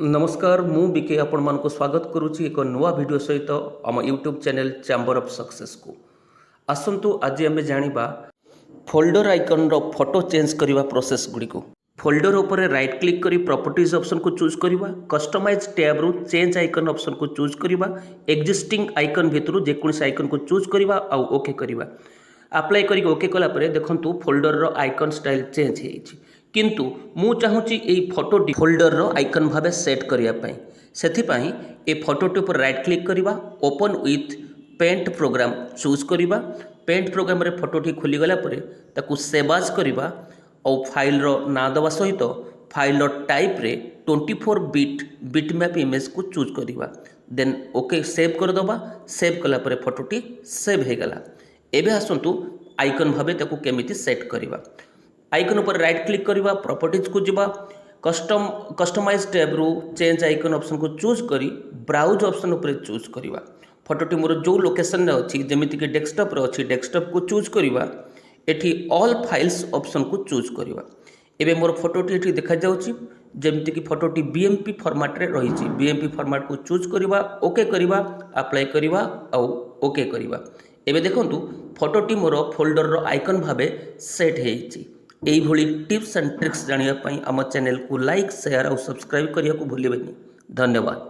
नमस्कार मु बीके आपण मानको स्वागत करुच्ची एक नुआ वीडियो सहित आम YouTube channel chamber of success को आसंतु आज आम जानिबा फोल्डर आइकन रो फोटो चेंज करने प्रोसेस गुडी को फोल्डर ऊपर राइट क्लिक करी प्रॉपर्टीज ऑप्शन को चूज करवा कस्टमाइज टैब रु चेंज आइकन ऑप्शन को चूज करवा एक्जिस्टिंग आइकन भितर जेकोसी आइकन को चूज करवा आउ ओके करवा अप्लाई करी ओके कला परे देखंतु फोल्डर रो आइकन स्टाइल चेंज हेछि किंतु मु चाहूँगी यही फोटोटी फोल्डर रो आइकन भावे सेट करने से ए फोटोटी पर राइट क्लिक करवा open with paint program choose करवा पेंट प्रोग्राम रे फोटोटी खोलीगला ताकू सेव करवा और फाइल रो ना दवा सहित फाइल टाइप रे 24 बिट मैप इमेज को चूज करवा देन ओके सेव करदबा सेव कला परे फोटोटी सेव हो गला। एबे आसंतु आइकन भावे ताकू केमिति सेट करवा आइकन ऊपर राइट क्लिक करवा प्रॉपर्टीज को जीवा कस्टमाइज टैब रु चेंज आइकन ऑप्शन को चूज करी ब्राउज ऑप्शन ऊपर चूज करवा फोटोटी मोर जो लोकेशन रे अछि जेमिति कि डेस्कटॉप रे अछि डेस्कटॉप को चूज करवा एठी ऑल फाइल्स ऑप्शन को चूज करवा एबे मोर फोटोटी एठी देखा जाउछि जेमिति कि फोटोटी बीएमपी फॉर्मेट रे रहिछि बीएमपी फॉर्मेट को चूज करवा ओके करवा अप्लाई करवा आ ओके करवा एबे देखंतु फोटोटी मोर फोल्डर रो आइकन भाबे सेट हेछि। यही भली टिप्स एंड ट्रिक्स जानिया पई आम चैनल को लाइक शेयर और सब्सक्राइब करिया को भूलिबेनी। धन्यवाद।